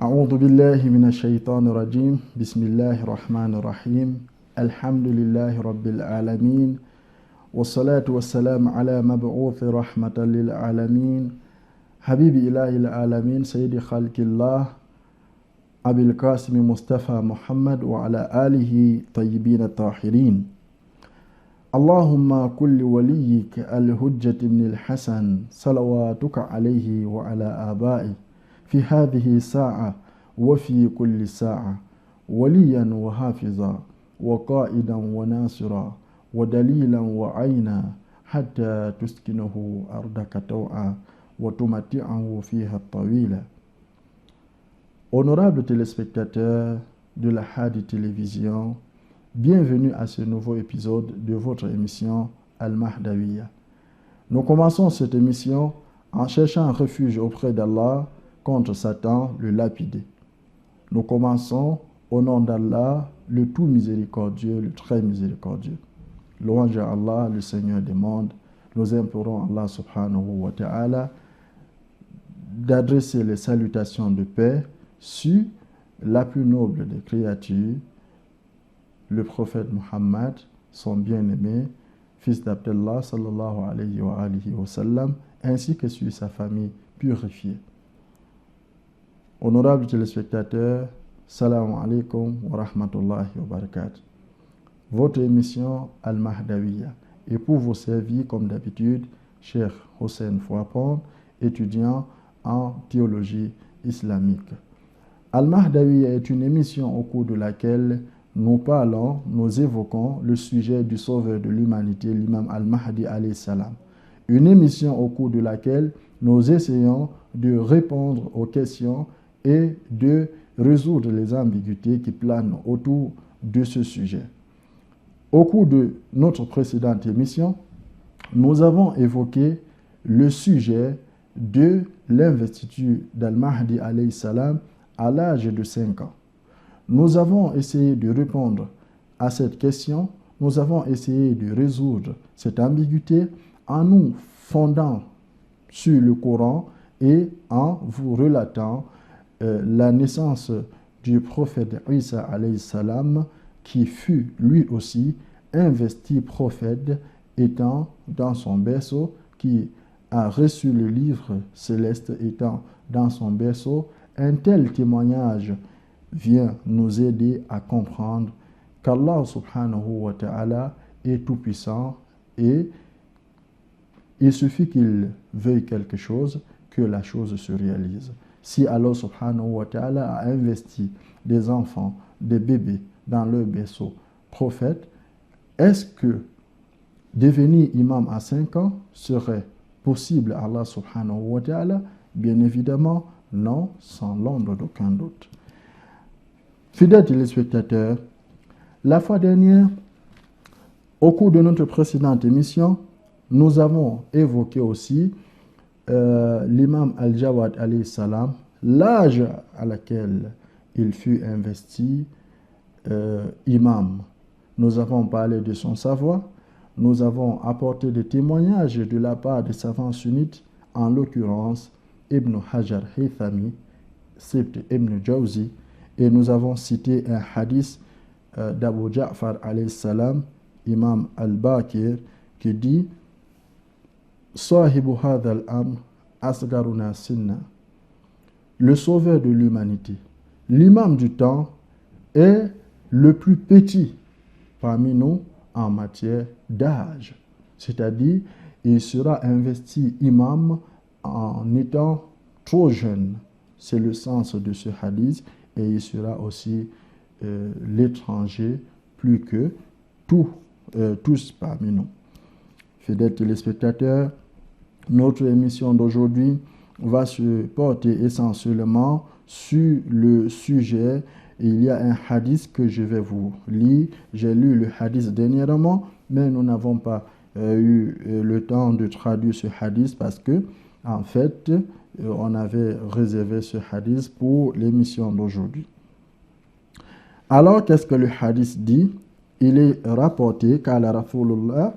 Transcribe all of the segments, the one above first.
أعوذ بالله من الشيطان الرجيم بسم الله الرحمن الرحيم الحمد لله رب العالمين والصلاة والسلام على مبعوث رحمة للعالمين حبيب إله العالمين سيد خلق الله أبي القاسم مصطفى محمد وعلى آله طيبين الطاهرين اللهم كل وليك الحجة بن الحسن صلواتك عليه وعلى آبائه في هذه الساعة وفي كل ساعة وليا وحافظا وقائدا وناصرا ودليلا وعينا حتى تسكنه أرضك طوعا وتمتعه فيها الطويلة. Honorables téléspectateurs de la Hadi Télévision, bienvenue à ce nouveau épisode de votre émission Al-Mahdawiya. Nous commençons cette émission en cherchant un refuge auprès d'Allah contre Satan, le lapidé. Nous commençons au nom d'Allah, le tout miséricordieux, le très miséricordieux. Louange à Allah, le Seigneur des mondes. Nous implorons Allah subhanahu wa ta'ala d'adresser les salutations de paix sur la plus noble des créatures, le prophète Muhammad, son bien-aimé, fils d'Abdallah sallallahu alayhi wa sallam, ainsi que sur sa famille purifiée. Honorables téléspectateurs, salam alaikum wa rahmatullahi wa barakatuh. Votre émission Al-Mahdawiya est pour vous servir comme d'habitude, Cheikh Hossein Fouapon, étudiant en théologie islamique. Al-Mahdawiya est une émission au cours de laquelle nous évoquons le sujet du sauveur de l'humanité, l'imam Al-Mahdi alayhi salam. Une émission au cours de laquelle nous essayons de répondre aux questions et de résoudre les ambiguïtés qui planent autour de ce sujet. Au cours de notre précédente émission, nous avons évoqué le sujet de l'investiture d'Al-Mahdi alayhi salam à l'âge de 5 ans. Nous avons essayé de répondre à cette question, nous avons essayé de résoudre cette ambiguïté en nous fondant sur le Coran et en vous relatant la naissance du prophète Isa alayhi salam, qui fut lui aussi investi prophète étant dans son berceau, qui a reçu le livre céleste étant dans son berceau. Un tel témoignage vient nous aider à comprendre qu'Allah subhanahu wa ta'ala est tout-puissant et il suffit qu'il veuille quelque chose que la chose se réalise. Si Allah subhanahu wa ta'ala a investi des enfants, des bébés dans leur berceau prophète, est-ce que devenir imam à 5 ans serait possible à Allah subhanahu wa ta'ala? Bien évidemment, non, sans l'ombre d'aucun doute. Fidèles téléspectateurs, la fois dernière, au cours de notre précédente émission, nous avons évoqué aussi l'imam Al-Jawad alayhi salam, l'âge à laquelle il fut investi imam. Nous avons parlé de son savoir, nous avons apporté des témoignages de la part des savants sunnites, en l'occurrence Ibn Hajar Haythami, Sibt Ibn Jawzi, et nous avons cité un hadith d'Abu Ja'far alayhi salam, imam Al-Baqir, qui dit Sahibu hadal amr asgaruna sinna, le sauveur de l'humanité, l'imam du temps est le plus petit parmi nous en matière d'âge, c'est-à-dire il sera investi imam en étant trop jeune. C'est le sens de ce hadith, et il sera aussi l'étranger plus que tous parmi nous. Fidèles téléspectateurs, notre émission d'aujourd'hui va se porter essentiellement sur le sujet. Il y a un hadith que je vais vous lire. J'ai lu le hadith dernièrement, mais nous n'avons pas eu le temps de traduire ce hadith parce que, en fait, on avait réservé ce hadith pour l'émission d'aujourd'hui. Alors, qu'est-ce que le hadith dit? Il est rapporté qu'Ala Rasulullah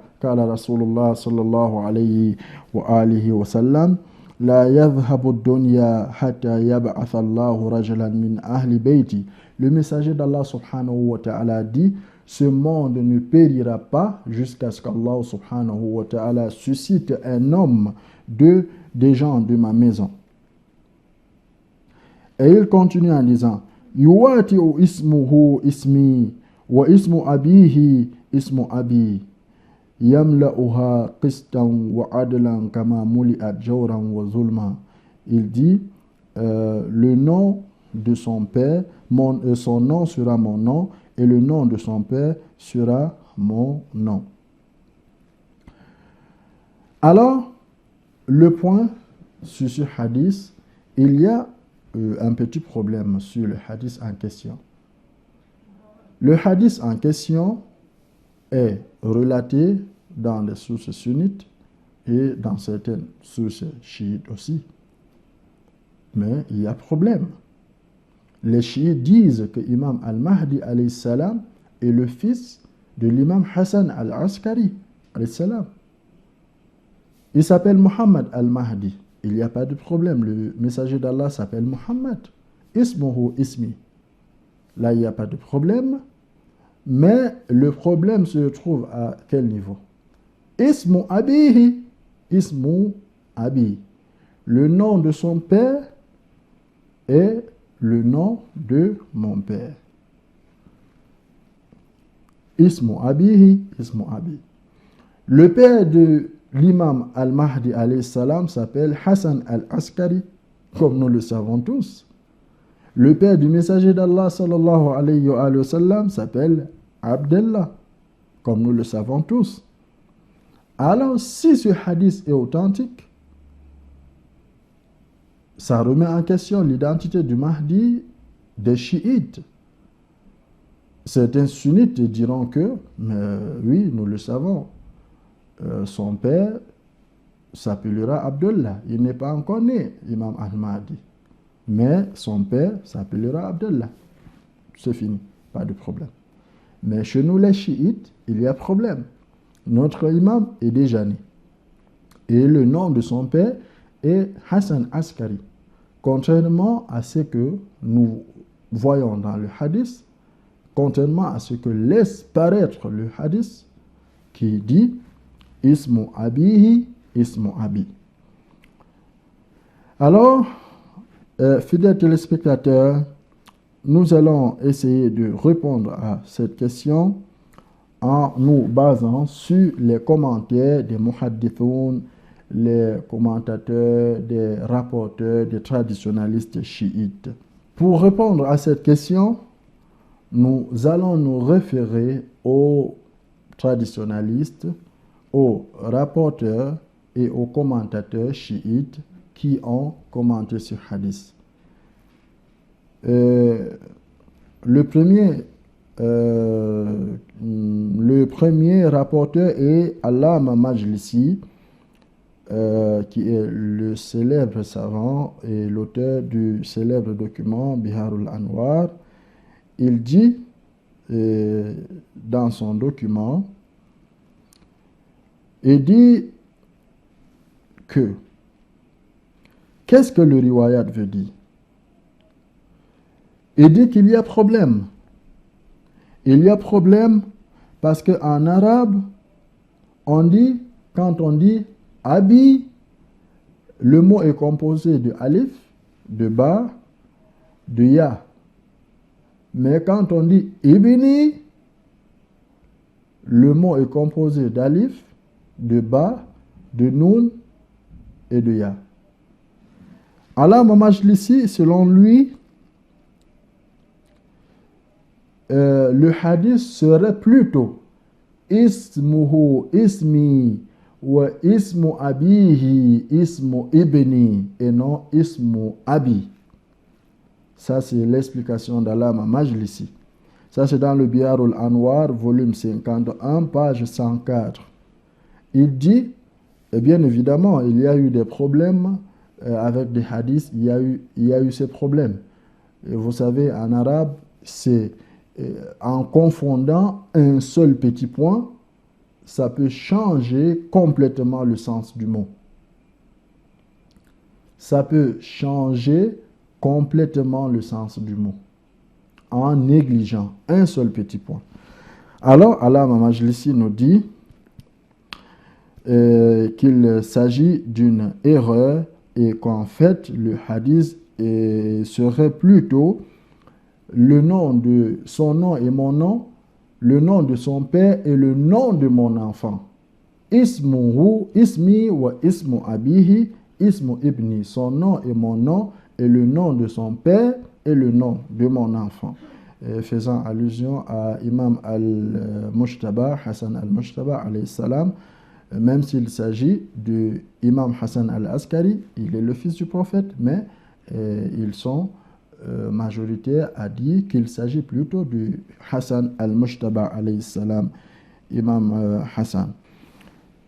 sallallahu alayhi wa sallam La yadhhabu ad-dunya hatta yab'atha Allahu rajulan min ahli bayti. Le messager d'Allah subhanahu wa ta'ala dit, ce monde ne périra pas jusqu'à ce qu'Allah subhanahu wa ta'ala suscite un homme des gens de ma maison. Et il continue en disant, yuwati'u ismuhu ismi wa ismu abihi ismu abi yamla'uha qistan wa adlan kama muli'at jawran wa zulma. Il dit, le nom de son père, son nom sera mon nom, et le nom de son père sera mon nom. Alors, le point sur ce hadith, il y a un petit problème sur le hadith en question. Le hadith en question est relaté dans les sources sunnites et dans certaines sources chiites aussi. Mais il y a problème. Les chiites disent que l'imam al-Mahdi alayhi salam est le fils de l'imam Hassan al-Askari alayhi salam. Il s'appelle Muhammad al-Mahdi. Il n'y a pas de problème. Le messager d'Allah s'appelle Muhammad. Ismuhu ismi. Là, il n'y a pas de problème. Mais le problème se trouve à quel niveau? Ismu abihi. Ismu abi. Le nom de son père est le nom de mon père. Ismu abihi. Ismu abi. Le père de l'imam al-Mahdi alayhi salam s'appelle Hassan al-Askari, comme nous le savons tous. Le père du messager d'Allah sallallahu alayhi wa sallam s'appelle Abdullah, comme nous le savons tous. Alors, si ce hadith est authentique, ça remet en question l'identité du Mahdi des chiites. Certains sunnites diront que, oui, nous le savons, son père s'appellera Abdullah. Il n'est pas encore né, Imam al-Mahdi. Mais son père s'appellera Abdullah. C'est fini, pas de problème. Mais chez nous, les chiites, il y a problème. Notre imam est déjà né. Et le nom de son père est Hassan Askari. Contrairement à ce que nous voyons dans le hadith, contrairement à ce que laisse paraître le hadith, qui dit Ismu abihi, ismu abi. Alors, fidèles téléspectateurs, nous allons essayer de répondre à cette question en nous basant sur les commentaires des muhaddithoun, les commentateurs, des rapporteurs, des traditionalistes chiites. Pour répondre à cette question, nous allons nous référer aux traditionalistes, aux rapporteurs et aux commentateurs chiites qui ont commenté ce hadith. Le premier rapporteur est Allama Majlisi, qui est le célèbre savant et l'auteur du célèbre document Biharul Anwar. Il dit dans son document, il dit que qu'est-ce que le riwayat veut dire? Il dit qu'il y a problème. Il y a problème parce qu'en arabe, quand on dit abi, le mot est composé de alif, de ba, de ya. Mais quand on dit ibni, le mot est composé d'alif, de ba, de nun et de ya. Allama Majlisi, selon lui, le hadith serait plutôt ismuhu ismi wa ismu abihi ismu ibni et non ismu abi. Ça, c'est l'explication d'Allama Majlisi. Ça, c'est dans le Biharul Anwar, volume 51, page 104. Il dit, et bien évidemment, il y a eu des problèmes avec des hadiths, il y a eu ces problèmes. Et vous savez, en arabe, c'est en confondant un seul petit point, ça peut changer complètement le sens du mot. ça peut changer complètement le sens du mot en négligeant un seul petit point. Alors, Allama Majlisi nous dit qu'il s'agit d'une erreur et qu'en fait, le hadith serait plutôt le nom de son nom et mon nom, le nom de son père et le nom de mon enfant. Ismuhu, ismi wa ismu abihi, ismu ibni. Son nom et mon nom et le nom de son père et le nom de mon enfant. Faisant allusion à Imam al-Mujtaba, Hassan al-Mujtaba, alayhi salam, même s'il s'agit de Imam Hassan al-Askari, il est le fils du prophète, mais ils sont majoritaires à dire qu'il s'agit plutôt de Hassan al-Mujtaba, alayhi salam, Imam Hassan.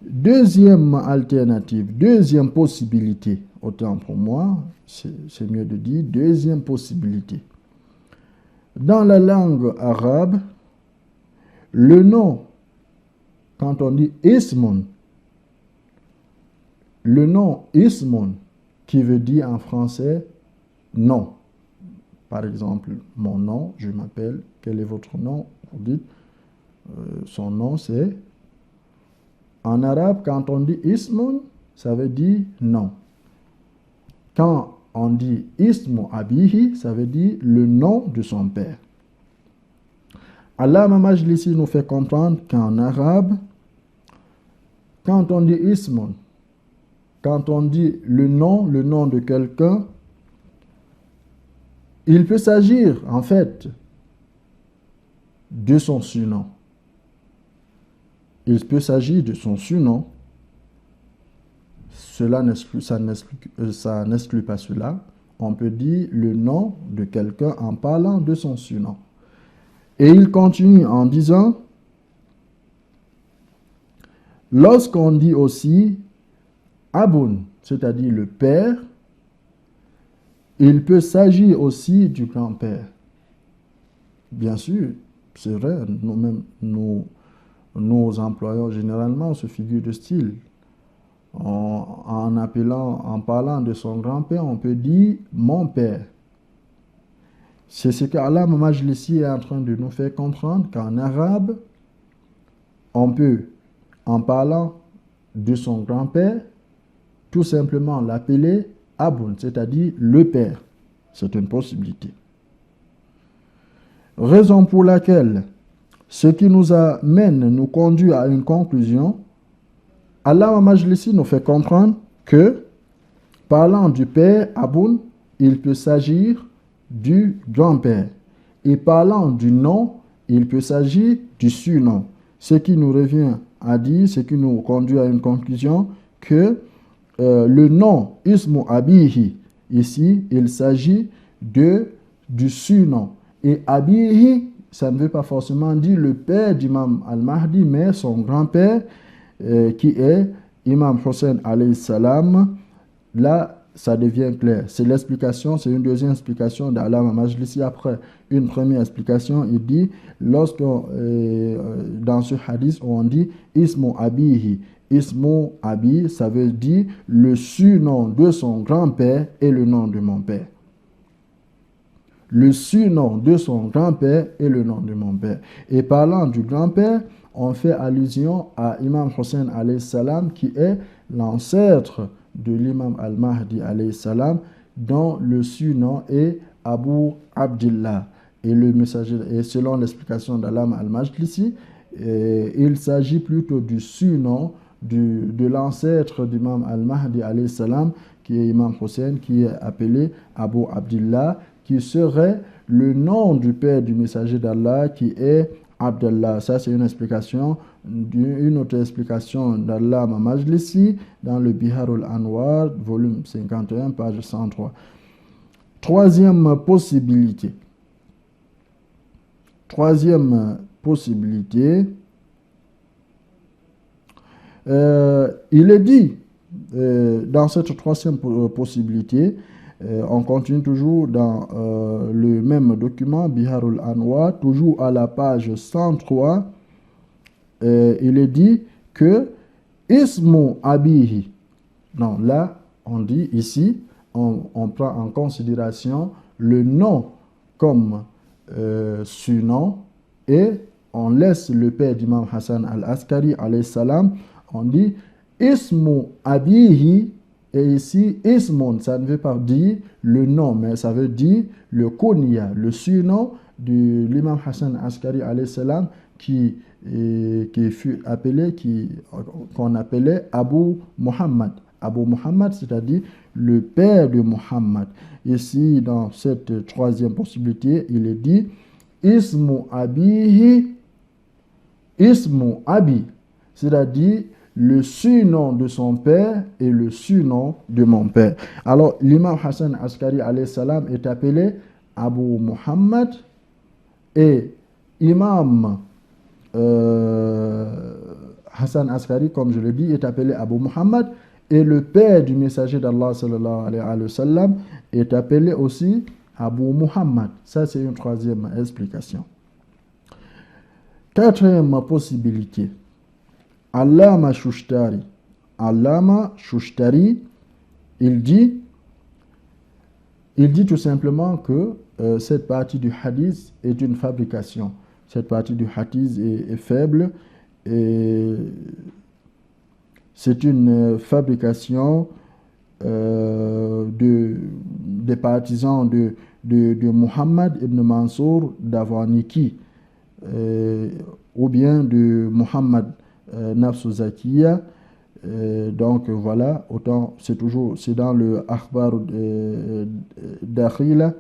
Deuxième alternative, deuxième possibilité, autant pour moi, c'est mieux de dire deuxième possibilité. Dans la langue arabe, le nom, quand on dit ismun, le nom ismun, qui veut dire en français nom. Par exemple, mon nom, je m'appelle, quel est votre nom? Vous dites, son nom c'est... En arabe, quand on dit ismun, ça veut dire nom. Quand on dit ismu abihi, ça veut dire le nom de son père. Allama Majlisi nous fait comprendre qu'en arabe, quand on dit ismun, quand on dit le nom de quelqu'un, il peut s'agir en fait de son surnom. Il peut s'agir de son surnom. Ça n'exclut pas cela. On peut dire le nom de quelqu'un en parlant de son surnom. Et il continue en disant, lorsqu'on dit aussi Aboun, c'est-à-dire le père, il peut s'agir aussi du grand-père. Bien sûr, c'est vrai, nous employons généralement ce figure de style. En parlant de son grand-père, on peut dire mon père. C'est ce qu'Allama Majlisi est en train de nous faire comprendre qu'en arabe, on peut, en parlant de son grand-père, tout simplement l'appeler Aboun, c'est-à-dire le père. C'est une possibilité. Raison pour laquelle ce qui nous amène, nous conduit à une conclusion. Allama Majlisi nous fait comprendre que, parlant du père Aboun, il peut s'agir du grand-père. Et parlant du nom, il peut s'agir du surnom. Ce qui nous revient à dire, ce qui nous conduit à une conclusion, que le nom Ismu Abihi, ici, il s'agit du surnom. Et Abihi, ça ne veut pas forcément dire le père d'Imam al-Mahdi, mais son grand-père, qui est Imam Hussein alayhi salam. Là, ça devient clair. C'est l'explication, c'est une deuxième explication d'Allama Majlisi. Après une première explication, il dit, dans ce hadith, on dit Ismu Abihi. Ismu Abi, ça veut dire le surnom de son grand-père et le nom de mon père. Le surnom de son grand-père et le nom de mon père. Et parlant du grand-père, on fait allusion à Imam Hussein alayhi salam, qui est l'ancêtre de l'imam al-Mahdi alayhi salam, dont le surnom est Abu Abdillah. Et le messager, et selon l'explication d'Allama al-Majlisi, il s'agit plutôt du surnom de l'ancêtre d'imam al-Mahdi alayhi salam, qui est Imam Hussein, qui est appelé Abu Abdillah, qui serait le nom du père du messager d'Allah, qui est Abdallah. Ça, c'est une explication, une autre explication d'Allama Majlisi dans le Biharul Anwar, volume 51, page 103. Troisième possibilité. Il est dit dans cette troisième possibilité, on continue toujours dans le même document, Biharul Anwar, toujours à la page 103, il est dit que Ismu Abihi, non, là on dit ici, on prend en considération le nom comme surnom et on laisse le père d'Imam Hassan al-Askari, alayhi salam, on dit Ismu Abihi, et ici, Ismun, ça ne veut pas dire le nom, mais ça veut dire le kunya, le surnom de l'imam Hassan al-Askari, alayhi salam, qui fut appelé, qu'on appelait Abu Muhammad. Abu Muhammad, c'est-à-dire le père de Muhammad. Ici, dans cette troisième possibilité, il est dit Ismu Abihi, Ismu Abi, c'est-à-dire le surnom de son père et le surnom de mon père. Alors, l'imam Hassan Askari alayhi salam est appelé Abu Muhammad et imam Hassan Askari, comme je le dis, est appelé Abu Muhammad et le père du messager d'Allah sallallahu alayhi wa sallam est appelé aussi Abu Muhammad. Ça, c'est une troisième explication. Quatrième possibilité. Allama Shushtari. Allama Shushtari, il dit tout simplement que cette partie du hadith est une fabrication. Cette partie du hadith est faible et c'est une fabrication des partisans de Muhammad ibn Mansour d'Avaniki ou bien de Muhammad Nafsu Zakiya. Donc voilà, autant c'est dans le Akhbar Dakhila,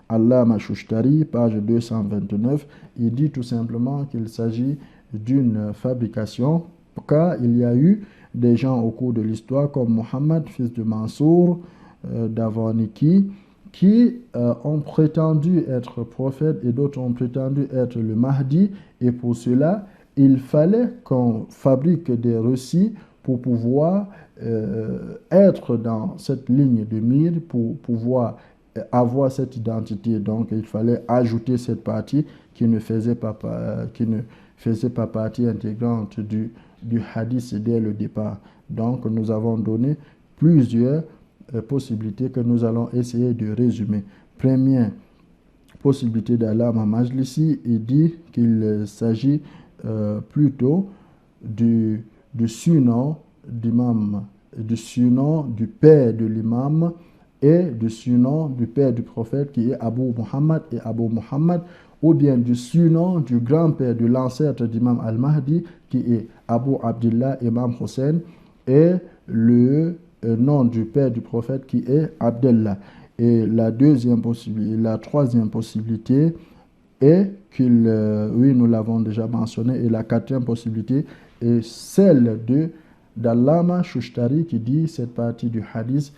Allama Shushtari, page 229, il dit tout simplement qu'il s'agit d'une fabrication, car il y a eu des gens au cours de l'histoire comme Muhammad, fils de Mansour d'Avaniki, qui ont prétendu être prophètes et d'autres ont prétendu être le Mahdi, et pour cela, il fallait qu'on fabrique des récits pour pouvoir être dans cette ligne de mire, pour pouvoir avoir cette identité. Donc, il fallait ajouter cette partie qui ne faisait pas partie intégrante du hadith dès le départ. Donc, nous avons donné plusieurs possibilités que nous allons essayer de résumer. Première possibilité d'Allama Majlisi, il dit qu'il s'agit plutôt du surnom d'imam, du surnom du père de l'imam et du surnom du père du prophète qui est Abu Muhammad et Abu Muhammad, ou bien du surnom du grand-père de l'ancêtre d'imam al-Mahdi qui est Abu Abdullah Imam Hussein, et le nom du père du prophète qui est Abdullah. Et la troisième possibilité est qu'il, oui, nous l'avons déjà mentionné, et la quatrième possibilité est celle d'Allama Shushtari qui dit cette partie du hadith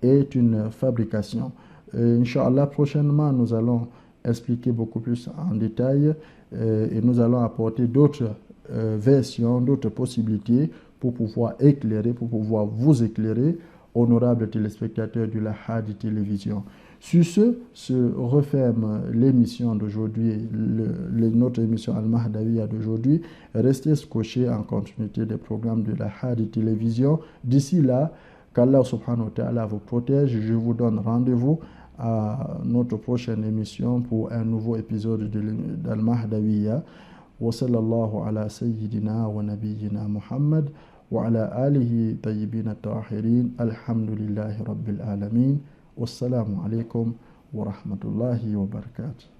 est une fabrication. Inch'Allah, prochainement, nous allons expliquer beaucoup plus en détail et nous allons apporter d'autres versions, d'autres possibilités pour pouvoir éclairer, pour pouvoir vous éclairer, honorables téléspectateurs de la Hadi Télévision. Sur ce, se referme l'émission d'aujourd'hui, notre émission Al-Mahdawiya d'aujourd'hui. Restez scotchés en continuité des programmes de la Hadi Télévision. D'ici là, qu'Allah subhanahu wa ta'ala vous protège. Je vous donne rendez-vous à notre prochaine émission pour un nouveau épisode d'Al-Mahdawiya. Wa sallallahu ala sayyidina wa nabiyyina Muhammad wa ala alihi tayyibina tahirin. Alhamdulillahi rabbil alamin. Wassalamu alaikum wa rahmatullahi wa barakatuh.